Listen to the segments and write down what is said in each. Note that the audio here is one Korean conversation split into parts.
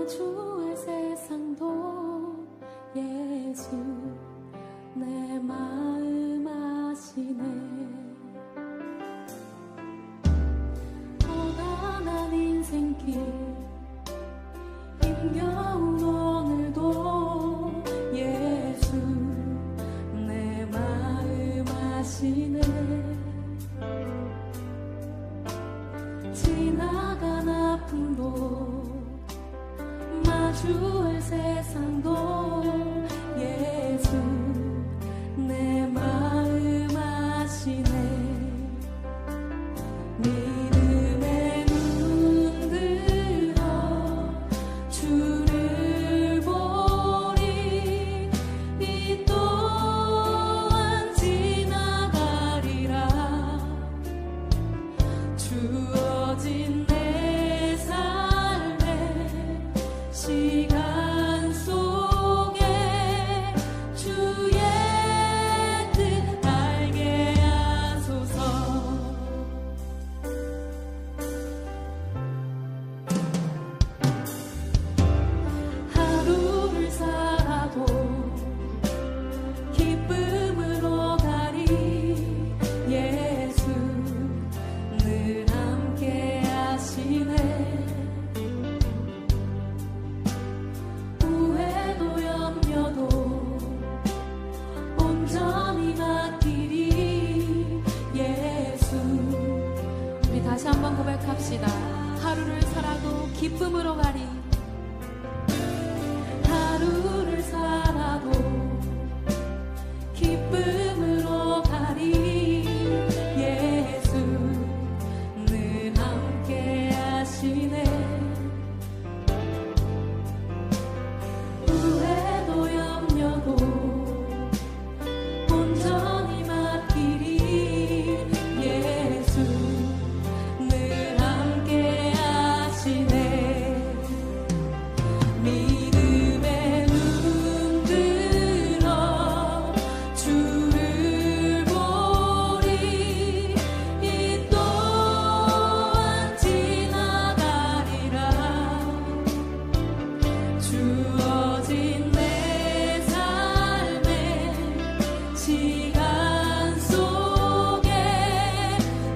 마주할 세상도 예수 내 마음 아시네. 고단한 인생길 힘겨운 오늘도 예수 내 마음 아시네. 지나간 아픔도 마주할 세상도 예수 내 마음 아시네. 믿음의 눈 들어 주를 보리. 이 또한 지나가리라. 주어진 내 삶의 시간 속에 주의 뜻 알게 하소서. 하루를 살아도 기쁨으로 가리. 예수 늘 함께 하시네. 후회도 염려도 온전히 맡기리. 예수. 우리 다시 한번 고백합시다. 하루를 살아도 기쁨으로 가리. 하루를 살아도 기쁨으로 가리. 예수 늘 함께 하시네. 후회도 염려도 온전히 맡기리. 예수 늘 함께 하시네. 믿음의 눈 들어 주를 보리. 이 또한 지나가리라. 주어진 내 삶의 시간 속에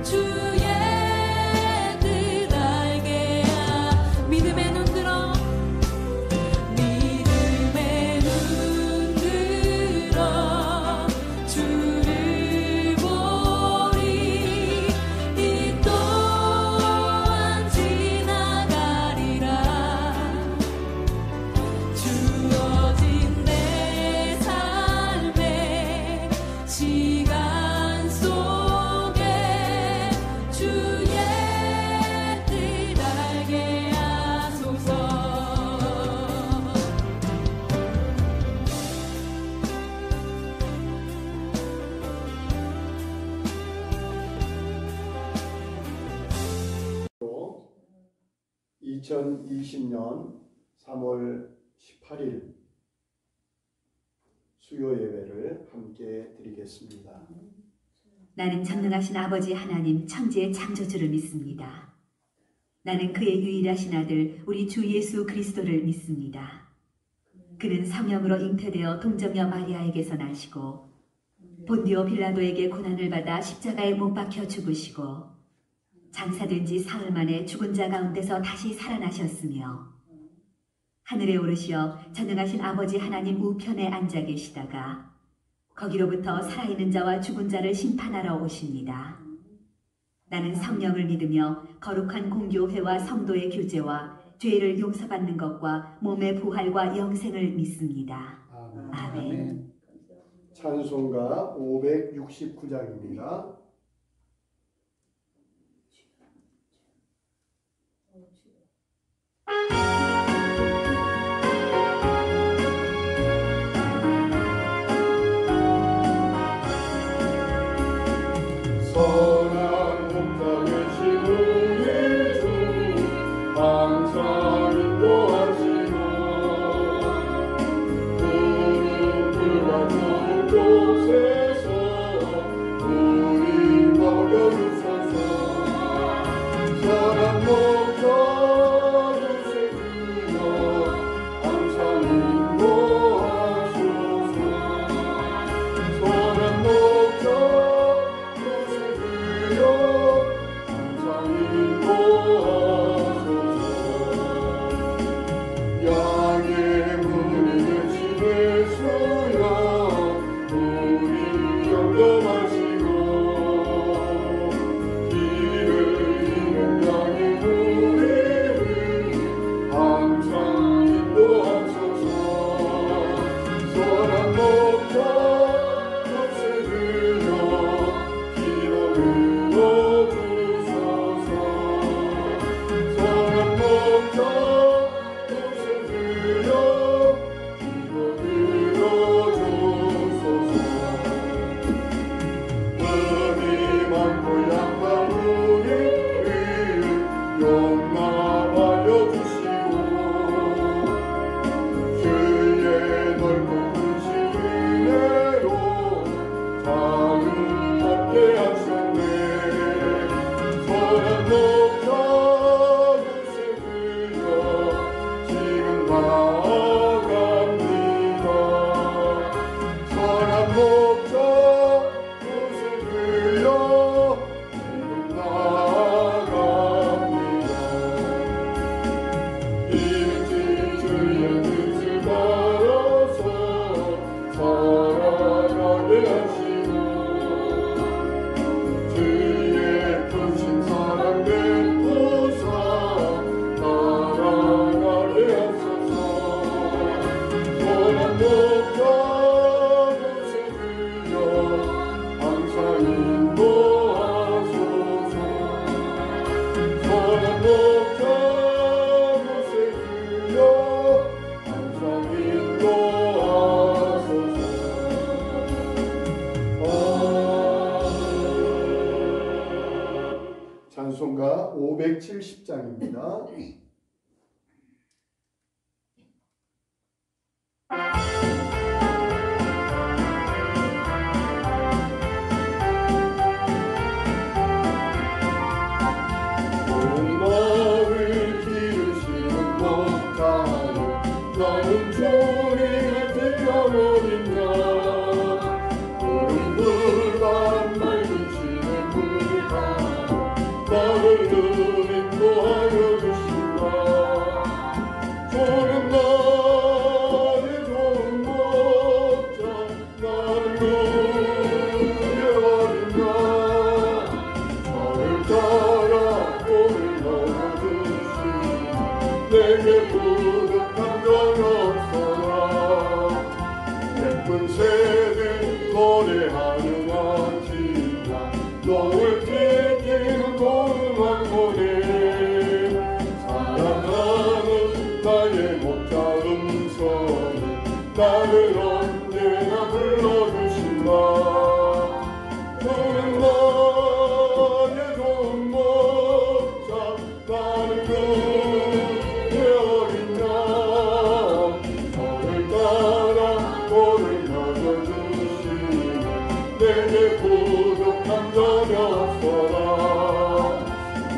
주의 뜻 알게 믿음의 눈 들어 믿음의 눈 들어 주를 보리. 이 또한 지나가리라. 주어진 내 삶의 시간 속에 주의 뜻 알게 하소서. 또 2020년 3월 18일 수요 예배를 함께 드리겠습니다. 나는 전능하신 아버지 하나님 천지의 창조주를 믿습니다. 나는 그의 유일하신 아들 우리 주 예수 그리스도를 믿습니다. 그는 성령으로 잉태되어 동정녀 마리아에게서 나시고 본디오 빌라도에게 고난을 받아 십자가에 못 박혀 죽으시고 장사된 지 사흘 만에 죽은 자 가운데서 다시 살아나셨으며 하늘에 오르시어 전능하신 아버지 하나님 우편에 앉아 계시다가 거기로부터 살아있는 자와 죽은 자를 심판하러 오십니다. 나는 성령을 믿으며 거룩한 공교회와 성도의 교제와 죄를 용서받는 것과 몸의 부활과 영생을 믿습니다. 아멘. 찬송가 569장입니다. 선한 복장을 신으니 주 항상 인도하시고 푸른 푸른 곳에서 우리 먹여주소서. 선한 목자 찬송가 570장입니다. 나를 기르시는 목자여 나는 종이 되어버린다 푸른 불바람 맑은 시내 물가 나를 늘 인도하여 주신다 주는 나의 좋은 목자 나를 누게 어린다 저를 따라 꼴을 넣어주시니 내게 부족한 점 없어라 예쁜 새들 노래하는 아침나 노을 튀기는 고음한 노래 사랑하는 나의 목자 음성이 나를 언제나 불러주신다 그는 나의 좋은 목자 나는 그의 어린 양 저를 따라 꼴을 먹여주시니 내게 부족한 점이 없어라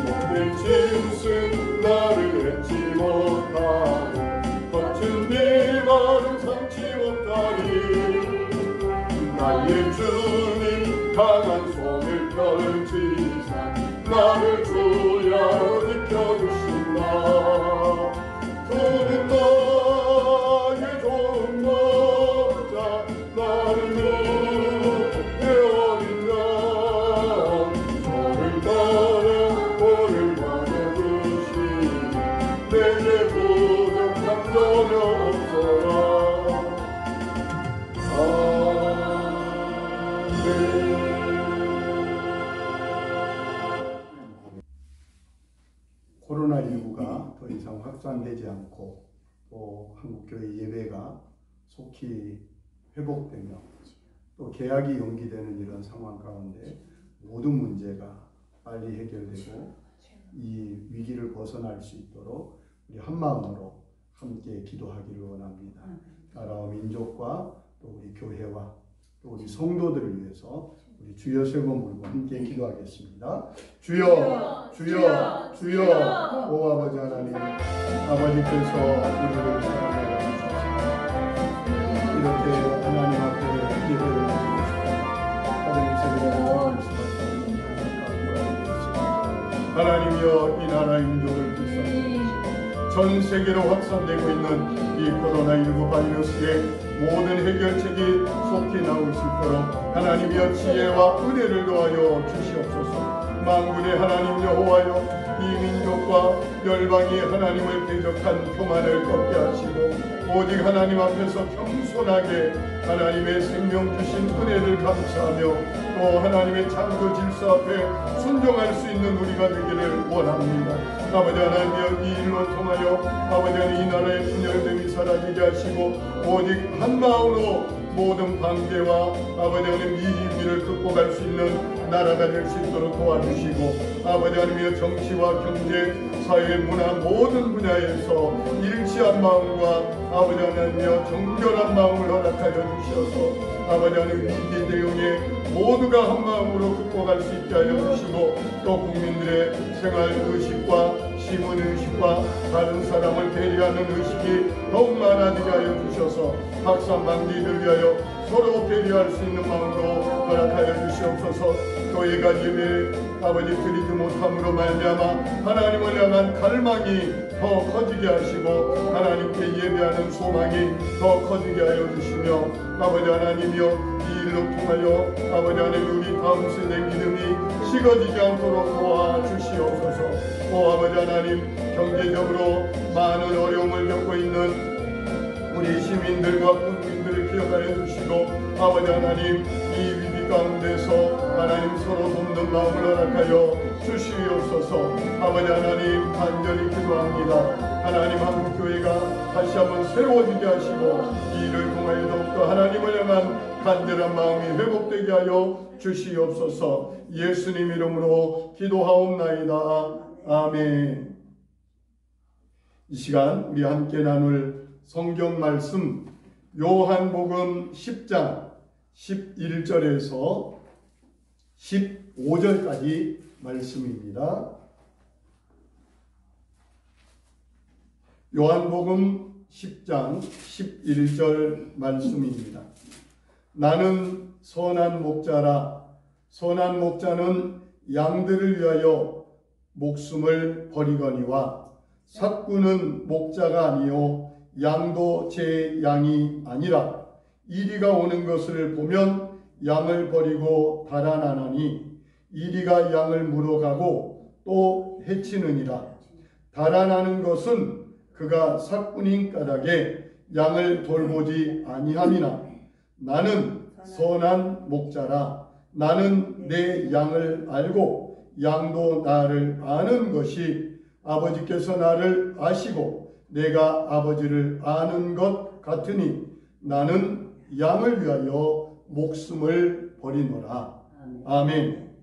모든 짐승 나를 잊지 못하고 거친 비바람 삼지 못하리 나의 주님 강한 손을 펼치사 나를 주야로 지켜주신다 주는 나의 좋은 목자 나를 누게 어린 양 저를 따라 꼴을 먹여주시니 내게 부족한 점이 없어라 코로나19가 더 이상 확산되지 않고 또 한국교회 예배가 속히 회복되며 또 개학이 연기되는 이런 상황 가운데 모든 문제가 빨리 해결되고 이 위기를 벗어날 수 있도록 우리 한마음으로 함께 기도하기를 원합니다. 나라와 민족과 또 우리 교회와 또 우리 성도들을 위해서 우리 주여 세 번 부르고 함께 기도하겠습니다. 주여, 주여, 주여. 오 아버지 하나님, 아버지께서 우리를 사랑하여 주셔서 이렇게 하나님 앞에 예배를 드리고 하나님이여 이 나라의 민족을 불쌍히 전 세계로 확산되고 있는 이 코로나19 바이러스의 모든 해결책이 속히 나올 수 있도록 하나님이여 지혜와 은혜를 더하여 주시옵소서. 만군의 하나님 여호와여 이 민족과 열방이 하나님을 대적한 교만을 꺾게 하시고 오직 하나님 앞에서 겸손하게 하나님의 생명 주신 은혜를 감사하며 또 하나님의 창조 질서 앞에 순종할 수 있는 우리가 되기를 원합니다. 아버지 하나님여 이 일로 통하여 아버지 하나님 이 나라의 분열됨이 사라지게 하시고 오직 한 마음으로 모든 방제와 아버지 하나님 이 위기를 극복할 수 있는 나라가 될 수 있도록 도와주시고 아버지 하나님의 정치와 경제, 사회, 문화 모든 분야에서 일치한 마음과 아버지 하나님의 정결한 마음을 허락하여 주셔서 아버지 하나님 위기 대응에 모두가 한 마음으로 극복할 수 있게 하여 주시고 또 국민들의 생활 의식과 시민 의식과 다른 사람을 배려하는 의식이 더욱 많아지게 하여 주셔서 확산 방지를 위하여 서로 배려할 수 있는 마음도 허락하여 주시옵소서. 교회가 예배 아버지 드리지 못함으로 말미암아 하나님을 향한 갈망이 더 커지게 하시고 하나님께 예배하는 소망이 더 커지게 하여 주시며 아버지 하나님이여 이 일로 통하여 아버지 하나님 우리 다음 세대 믿음이 식어지지 않도록 도와주시옵소서. 오 아버지 하나님 경제적으로 많은 어려움을 겪고 있는 우리 시민들과 국민들을 기억하여 주시고 아버지 하나님 이 위기 이 가운데서 하나님 서로 돕는 마음을 허락하여 주시옵소서. 아버지 하나님 간절히 기도합니다. 하나님 한국교회가 다시 한번 새로워지게 하시고 이 일을 통하여 더욱더 하나님을 향한 간절한 마음이 회복되게 하여 주시옵소서. 예수님 이름으로 기도하옵나이다. 아멘. 이 시간 우리 함께 나눌 성경 말씀 요한복음 10장 11절에서 15절까지 말씀입니다. 요한복음 10장 11절 말씀입니다. 나는 선한 목자라. 선한 목자는 양들을 위하여 목숨을 버리거니와 삭구는 목자가 아니요 양도 제 양이 아니라 이리가 오는 것을 보면 양을 버리고 달아나나니 이리가 양을 물어가고 또 해치느니라. 달아나는 것은 그가 삭군인 까닭에 양을 돌보지 아니함이나 나는 선한 목자라. 나는 내 양을 알고 양도 나를 아는 것이 아버지께서 나를 아시고 내가 아버지를 아는 것 같으니 나는 양을 위하여 목숨을 버리노라. 아멘.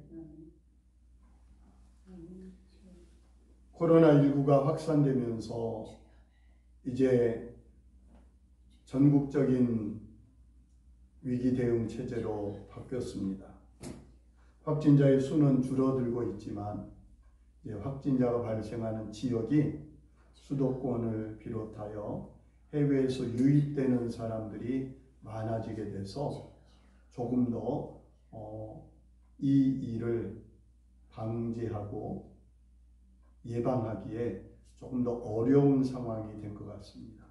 코로나19가 확산되면서 이제 전국적인 위기 대응 체제로 바뀌었습니다. 확진자의 수는 줄어들고 있지만 이제 확진자가 발생하는 지역이 수도권을 비롯하여 해외에서 유입되는 사람들이 많아지게 돼서 조금 더 이 일을 방지하고 예방하기에 조금 더 어려운 상황이 된 것 같습니다.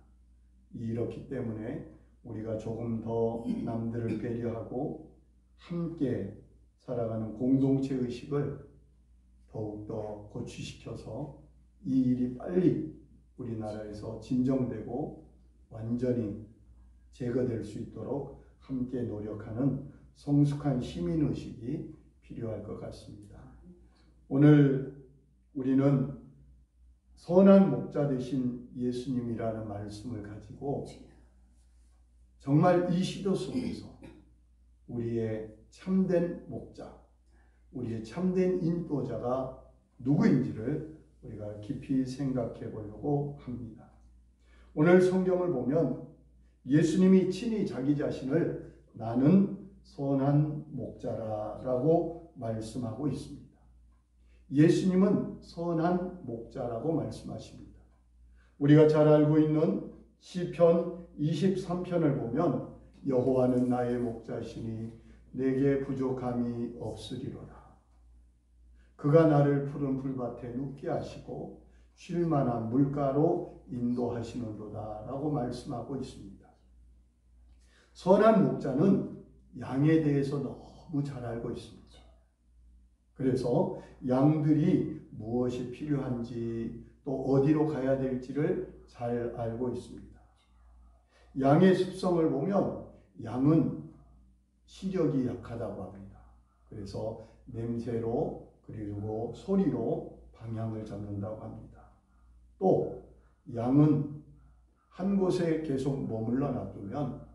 이렇기 때문에 우리가 조금 더 남들을 배려하고 함께 살아가는 공동체 의식을 더욱더 고취시켜서 이 일이 빨리 우리나라에서 진정되고 완전히 제거될 수 있도록 함께 노력하는 성숙한 시민의식이 필요할 것 같습니다. 오늘 우리는 선한 목자 되신 예수님이라는 말씀을 가지고 정말 이 시도 속에서 우리의 참된 목자, 우리의 참된 인도자가 누구인지를 우리가 깊이 생각해 보려고 합니다. 오늘 성경을 보면 예수님이 친히 자기 자신을 나는 선한 목자라고 말씀하고 있습니다. 예수님은 선한 목자라고 말씀하십니다. 우리가 잘 알고 있는 시편 23편을 보면 여호와는 나의 목자시니 내게 부족함이 없으리로다. 그가 나를 푸른 풀밭에 눕게 하시고 쉴 만한 물가로 인도하시는도다 라고 말씀하고 있습니다. 선한 목자는 양에 대해서 너무 잘 알고 있습니다. 그래서 양들이 무엇이 필요한지 또 어디로 가야 될지를 잘 알고 있습니다. 양의 습성을 보면 양은 시력이 약하다고 합니다. 그래서 냄새로 그리고 소리로 방향을 잡는다고 합니다. 또 양은 한 곳에 계속 머물러 놔두면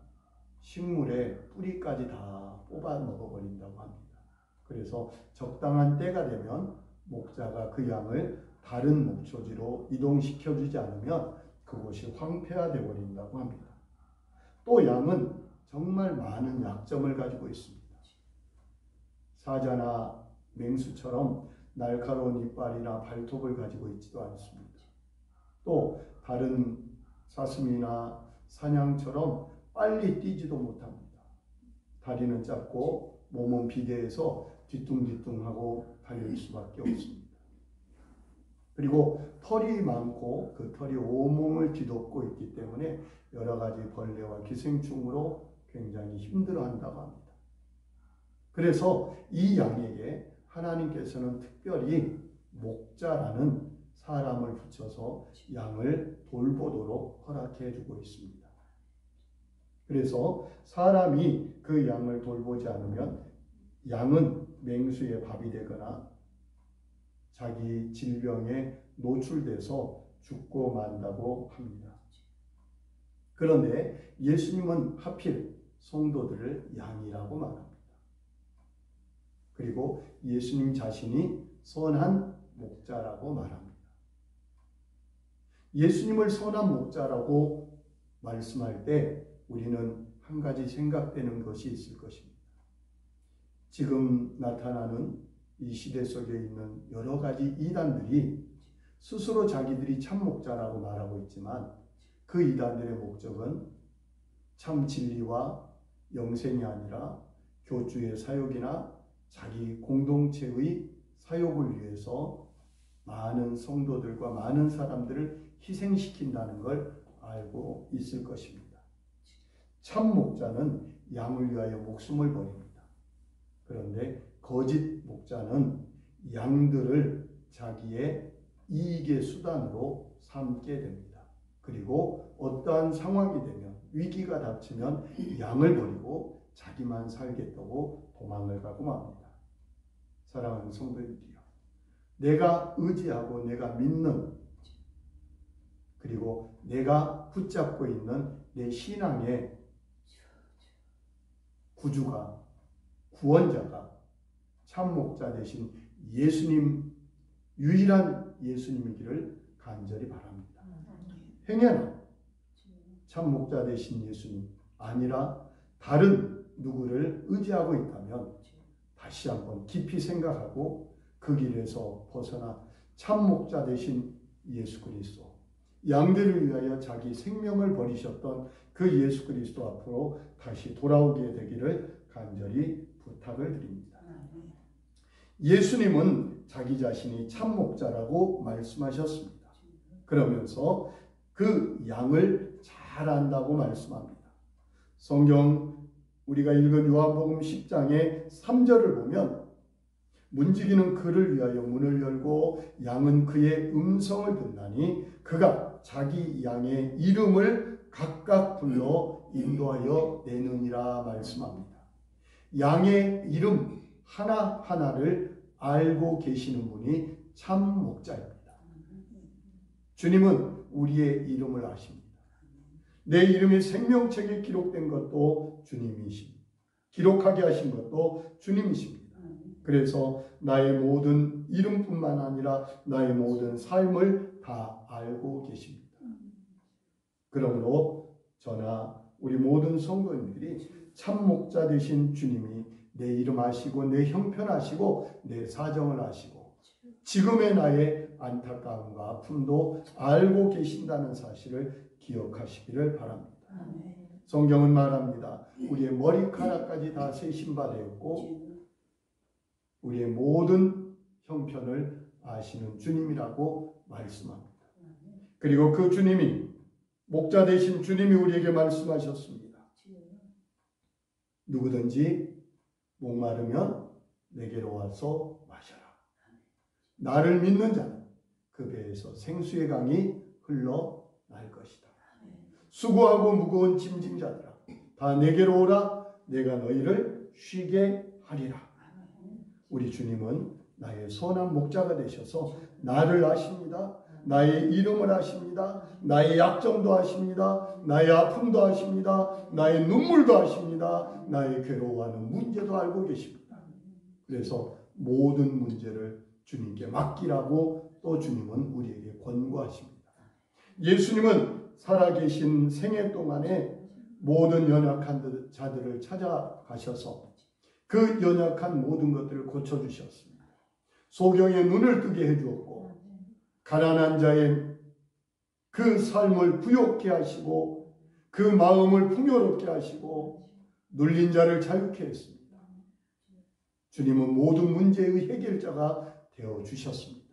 식물의 뿌리까지 다 뽑아 먹어버린다고 합니다. 그래서 적당한 때가 되면 목자가 그 양을 다른 목초지로 이동시켜주지 않으면 그곳이 황폐화되어 버린다고 합니다. 또 양은 정말 많은 약점을 가지고 있습니다. 사자나 맹수처럼 날카로운 이빨이나 발톱을 가지고 있지도 않습니다. 또 다른 사슴이나 사냥처럼 빨리 뛰지도 못합니다. 다리는 짧고 몸은 비대해서 뒤뚱뒤뚱하고 달릴 수밖에 없습니다. 그리고 털이 많고 그 털이 온몸을 뒤덮고 있기 때문에 여러 가지 벌레와 기생충으로 굉장히 힘들어한다고 합니다. 그래서 이 양에게 하나님께서는 특별히 목자라는 사람을 붙여서 양을 돌보도록 허락해 주고 있습니다. 그래서 사람이 그 양을 돌보지 않으면 양은 맹수의 밥이 되거나 자기 질병에 노출돼서 죽고 만다고 합니다. 그런데 예수님은 하필 성도들을 양이라고 말합니다. 그리고 예수님 자신이 선한 목자라고 말합니다. 예수님을 선한 목자라고 말씀할 때 우리는 한 가지 생각되는 것이 있을 것입니다. 지금 나타나는 이 시대 속에 있는 여러 가지 이단들이 스스로 자기들이 참 목자라고 말하고 있지만 그 이단들의 목적은 참 진리와 영생이 아니라 교주의 사역이나 자기 공동체의 사역을 위해서 많은 성도들과 많은 사람들을 희생시킨다는 걸 알고 있을 것입니다. 참 목자는 양을 위하여 목숨을 버립니다. 그런데 거짓 목자는 양들을 자기의 이익의 수단으로 삼게 됩니다. 그리고 어떠한 상황이 되면, 위기가 닥치면 양을 버리고 자기만 살겠다고 도망을 가고 맙니다. 사랑하는 성도님들이요, 내가 의지하고 내가 믿는, 그리고 내가 붙잡고 있는 내 신앙의 구주가, 구원자가 참 목자 되신 예수님, 유일한 예수님이기를 간절히 바랍니다. 행여나 참 목자 되신 예수님 아니라 다른 누구를 의지하고 있다면 다시 한번 깊이 생각하고 그 길에서 벗어나 참 목자 되신 예수 그리스도, 양들을 위하여 자기 생명을 버리셨던 그 예수 그리스도 앞으로 다시 돌아오게 되기를 간절히 부탁을 드립니다. 예수님은 자기 자신이 참 목자라고 말씀하셨습니다. 그러면서 그 양을 잘 안다고 말씀합니다. 성경 우리가 읽은 요한복음 10장의 3절을 보면 문지기는 그를 위하여 문을 열고 양은 그의 음성을 듣나니 그가 자기 양의 이름을 각각 불러 인도하여 내느니라 말씀합니다. 양의 이름 하나하나를 알고 계시는 분이 참 목자입니다. 주님은 우리의 이름을 아십니다. 내 이름이 생명책에 기록된 것도 주님이십니다. 기록하게 하신 것도 주님이십니다. 그래서 나의 모든 이름뿐만 아니라 나의 모든 삶을 다 알고 계십니다. 그러므로 저나 우리 모든 성도님들이 참 목자 되신 주님이 내 이름 아시고 내 형편 아시고 내 사정을 아시고 지금의 나의 안타까움과 아픔도 알고 계신다는 사실을 기억하시기를 바랍니다. 성경은 말합니다. 우리의 머리카락까지 다 세신 바 되었고 우리의 모든 형편을 아시는 주님이라고 말씀합니다. 그리고 그 주님이, 목자 되신 주님이 우리에게 말씀하셨습니다. 누구든지 목마르면 내게로 와서 마셔라. 나를 믿는 자는 그 배에서 생수의 강이 흘러날 것이다. 수고하고 무거운 짐진 자들아, 다 내게로 오라. 내가 너희를 쉬게 하리라. 우리 주님은 나의 선한 목자가 되셔서 나를 아십니다. 나의 이름을 아십니다. 나의 약점도 아십니다. 나의 아픔도 아십니다. 나의 눈물도 아십니다. 나의 괴로워하는 문제도 알고 계십니다. 그래서 모든 문제를 주님께 맡기라고 또 주님은 우리에게 권고하십니다. 예수님은 살아계신 생애 동안에 모든 연약한 자들을 찾아가셔서 그 연약한 모든 것들을 고쳐주셨습니다. 소경의 눈을 뜨게 해주었고 가난한 자의 그 삶을 부욕케 하시고 그 마음을 풍요롭게 하시고 눌린 자를 자유케 했습니다. 주님은 모든 문제의 해결자가 되어주셨습니다.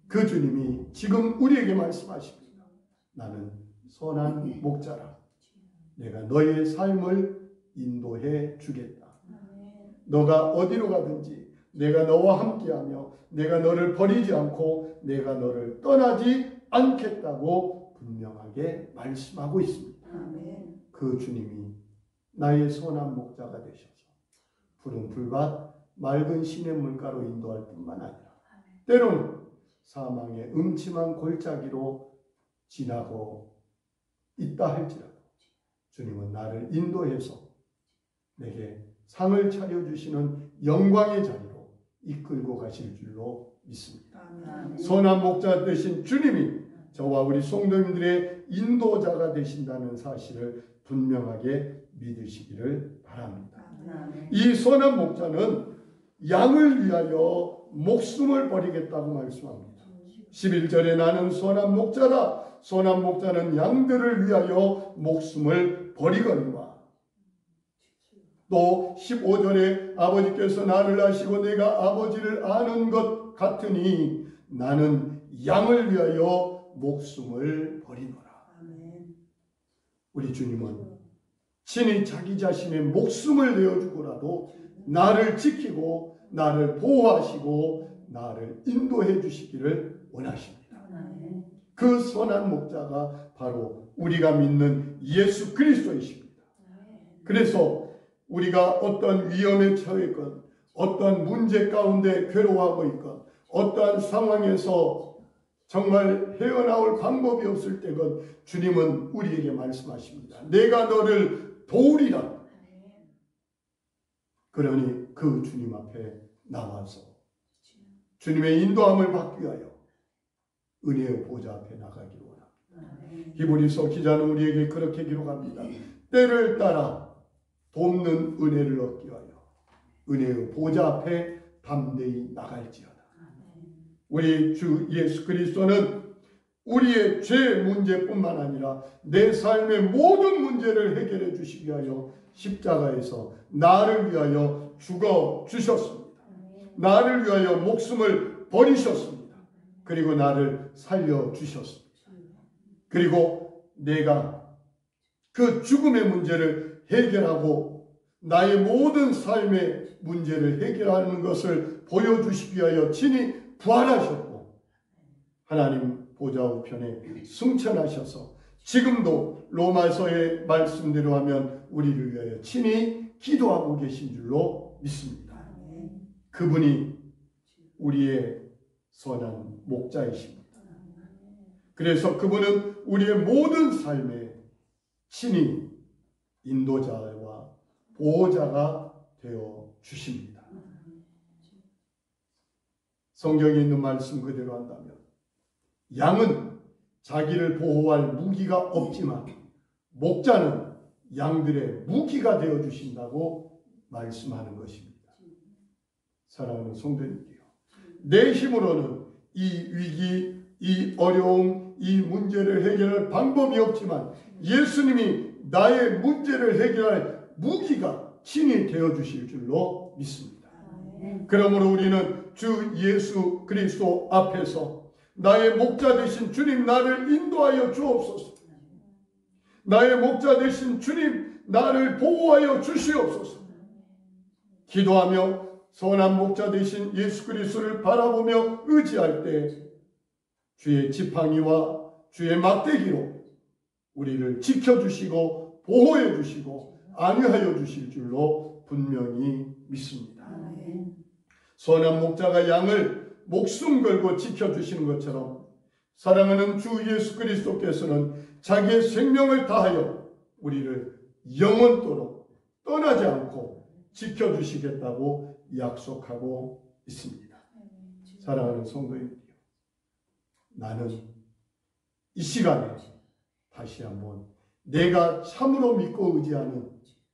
그 주님이 지금 우리에게 말씀하십니다. 나는 선한 목자라. 내가 너의 삶을 인도해 주겠다. 너가 어디로 가든지 내가 너와 함께하며 내가 너를 버리지 않고 내가 너를 떠나지 않겠다고 분명하게 말씀하고 있습니다. 그 주님이 나의 선한 목자가 되셔서 푸른 풀밭, 맑은 시냇물가로 인도할 뿐만 아니라 때로는 사망의 음침한 골짜기로 지나고 있다 할지라도 주님은 나를 인도해서 내게 상을 차려주시는 영광의 자리로 이끌고 가실 줄로 믿습니다. 선한 목자 되신 주님이 저와 우리 성도님들의 인도자가 되신다는 사실을 분명하게 믿으시기를 바랍니다. 이 선한 목자는 양을 위하여 목숨을 버리겠다고 말씀합니다. 11절에 나는 선한 목자라. 선한 목자는 양들을 위하여 목숨을 버리거니와. 또 15절에 아버지께서 나를 아시고 내가 아버지를 아는 것 같으니 나는 양을 위하여 목숨을 버리노라. 우리 주님은 친히 자기 자신의 목숨을 내어주고라도 나를 지키고 나를 보호하시고 나를 인도해 주시기를 원하십니다. 그 선한 목자가 바로 우리가 믿는 예수 그리스도이십니다. 그래서 우리가 어떤 위험에 처해 있건 어떤 문제 가운데 괴로워하고 있건 어떠한 상황에서 정말 헤어나올 방법이 없을 때건 주님은 우리에게 말씀하십니다. 내가 너를 도우리라. 그러니 그 주님 앞에 나와서 주님의 인도함을 받기 위하여 은혜의 보좌 앞에 나가기를 원합니다. 히브리서 기자는 우리에게 그렇게 기록합니다. 때를 따라 돕는 은혜를 얻기 위하여 은혜의 보좌 앞에 담대히 나갈지어다. 우리 주 예수 그리스도는 우리의 죄 문제뿐만 아니라 내 삶의 모든 문제를 해결해 주시기 위하여 십자가에서 나를 위하여 죽어 주셨습니다. 나를 위하여 목숨을 버리셨습니다. 그리고 나를 살려 주셨습니다. 그리고 내가 그 죽음의 문제를 해결하고 나의 모든 삶의 문제를 해결하는 것을 보여주시기 위하여 친히 부활하셨고 하나님 보좌 우편에 승천하셔서 지금도 로마서의 말씀대로 하면 우리를 위하여 친히 기도하고 계신 줄로 믿습니다. 그분이 우리의 선한 목자이십니다. 그래서 그분은 우리의 모든 삶에 친히 인도자와 보호자가 되어 주십니다. 성경에 있는 말씀 그대로 한다면 양은 자기를 보호할 무기가 없지만 목자는 양들의 무기가 되어 주신다고 말씀하는 것입니다. 사랑하는 성도님들이요, 내 힘으로는 이 위기, 이 어려움, 이 문제를 해결할 방법이 없지만 예수님이 나의 문제를 해결할 무기가 친히 되어 주실 줄로 믿습니다. 그러므로 우리는 주 예수 그리스도 앞에서 나의 목자 되신 주님 나를 인도하여 주옵소서. 나의 목자 되신 주님 나를 보호하여 주시옵소서. 기도하며 선한 목자 되신 예수 그리스도를 바라보며 의지할 때 주의 지팡이와 주의 막대기로 우리를 지켜주시고 보호해 주시고 안위하여 주실 줄로 분명히 믿습니다. 선한 목자가 양을 목숨 걸고 지켜주시는 것처럼 사랑하는 주 예수 그리스도께서는 자기의 생명을 다하여 우리를 영원토록 떠나지 않고 지켜주시겠다고 약속하고 있습니다. 사랑하는 성도님들이요, 나는 이 시간에 다시 한번 내가 참으로 믿고 의지하는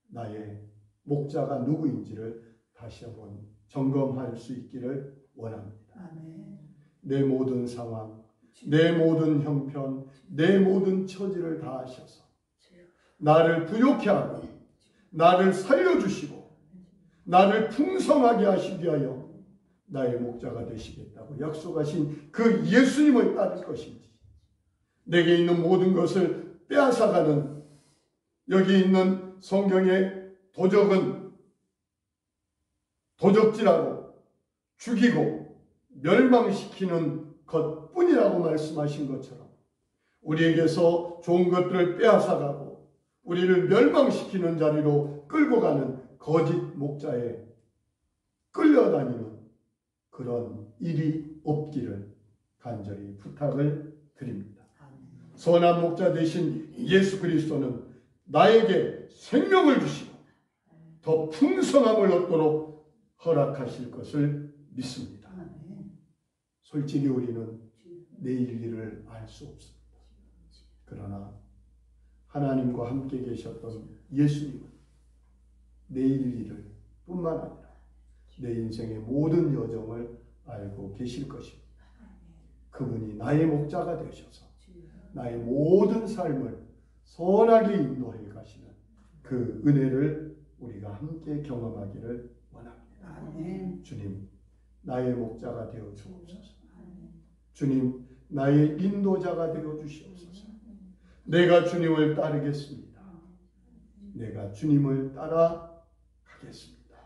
나의 목자가 누구인지를 다시 한번 점검할 수 있기를 원합니다. 내 모든 상황, 내 모든 형편, 내 모든 처지를 다 하셔서 나를 부요케 하고 나를 살려주시고 나를 풍성하게 하시기 위하여 나의 목자가 되시겠다고 약속하신 그 예수님을 따를 것인지, 내게 있는 모든 것을 빼앗아가는 여기 있는 성경의 도적은 도적질하고 죽이고 멸망시키는 것뿐이라고 말씀하신 것처럼 우리에게서 좋은 것들을 빼앗아가고 우리를 멸망시키는 자리로 끌고 가는 거짓 목자의 끌려다니는 그런 일이 없기를 간절히 부탁을 드립니다. 선한 목자 되신 예수 그리스도는 나에게 생명을 주시고 더 풍성함을 얻도록 허락하실 것을 믿습니다. 솔직히 우리는 내일 일을 알 수 없습니다. 그러나 하나님과 함께 계셨던 예수님은 내일 일을 뿐만 아니라 내 인생의 모든 여정을 알고 계실 것입니다. 그분이 나의 목자가 되셔서 나의 모든 삶을 선하게 인도해 가시는 그 은혜를 우리가 함께 경험하기를 원합니다. 주님, 나의 목자가 되어 주옵소서. 주님, 나의 인도자가 되어 주시옵소서. 내가 주님을 따르겠습니다. 내가 주님을 따라가겠습니다.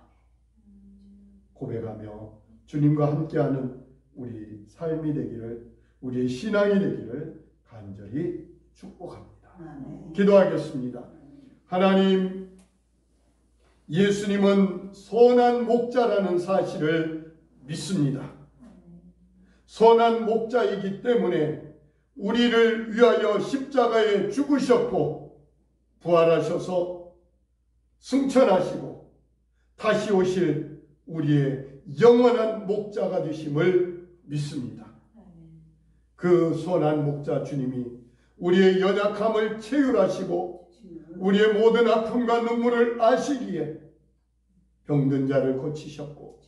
고백하며 주님과 함께하는 우리 삶이 되기를, 우리의 신앙이 되기를 간절히 축복합니다. 기도하겠습니다. 하나님, 예수님은 선한 목자라는 사실을 믿습니다. 선한 목자이기 때문에 우리를 위하여 십자가에 죽으셨고 부활하셔서 승천하시고 다시 오실 우리의 영원한 목자가 되심을 믿습니다. 그 선한 목자 주님이 우리의 연약함을 체휼하시고 우리의 모든 아픔과 눈물을 아시기에 병든 자를 고치셨고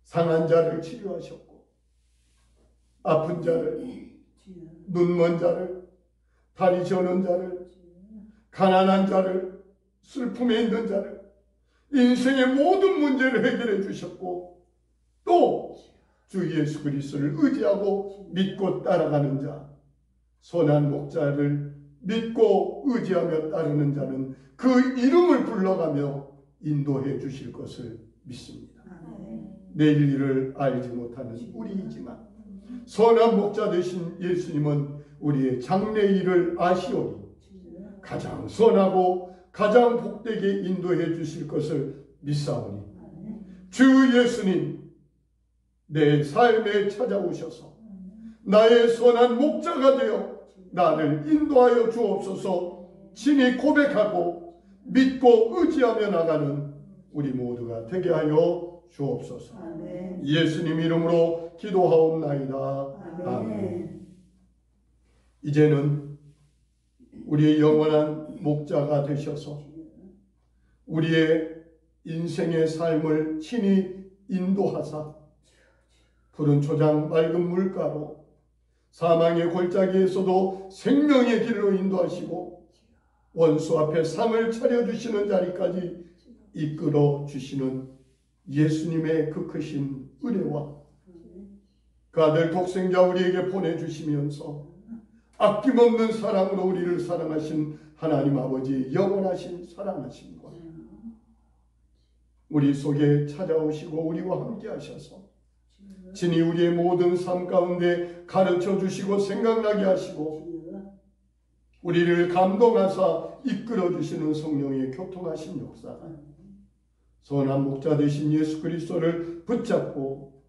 상한 자를 치료하셨고 아픈 자를, 눈먼 자를, 다리 저는 자를, 가난한 자를, 슬픔에 있는 자를, 인생의 모든 문제를 해결해 주셨고 또 주 예수 그리스도를 의지하고 믿고 따라가는 자, 선한 목자를 믿고 의지하며 따르는 자는 그 이름을 불러가며 인도해 주실 것을 믿습니다. 내일 일을 알지 못하는 우리이지만 선한 목자 되신 예수님은 우리의 장래 일을 아시오니 가장 선하고 가장 복되게 인도해 주실 것을 믿사오니 주 예수님, 내 삶에 찾아오셔서 나의 선한 목자가 되어 나를 인도하여 주옵소서. 친히 고백하고 믿고 의지하며 나가는 우리 모두가 되게 하여 주옵소서. 예수님 이름으로 기도하옵나이다. 아멘. 이제는 우리의 영원한 목자가 되셔서 우리의 인생의 삶을 친히 인도하사 푸른 초장 맑은 물가로 사망의 골짜기에서도 생명의 길로 인도하시고 원수 앞에 상을 차려주시는 자리까지 이끌어 주시는 예수님의 그 크신 은혜와 그 아들 독생자 우리에게 보내주시면서 아낌없는 사랑으로 우리를 사랑하신 하나님 아버지 영원하신 사랑하심과 우리 속에 찾아오시고 우리와 함께 하셔서 친히 우리의 모든 삶 가운데 가르쳐 주시고 생각나게 하시고 우리를 감동하사 이끌어 주시는 성령의 교통하신 역사가 선한 목자 되신 예수 그리스도를 붙잡고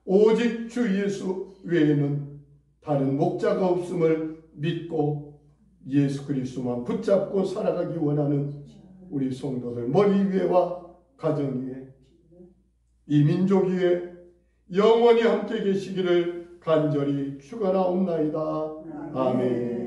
오직 주 예수 외에는 다른 목자가 없음을 믿고 예수 그리스도만 붙잡고 살아가기 원하는 우리 성도들 머리 위에와 가정 위에 이 민족 위에 영원히 함께 계시기를 간절히 축원하옵나이다. 아멘.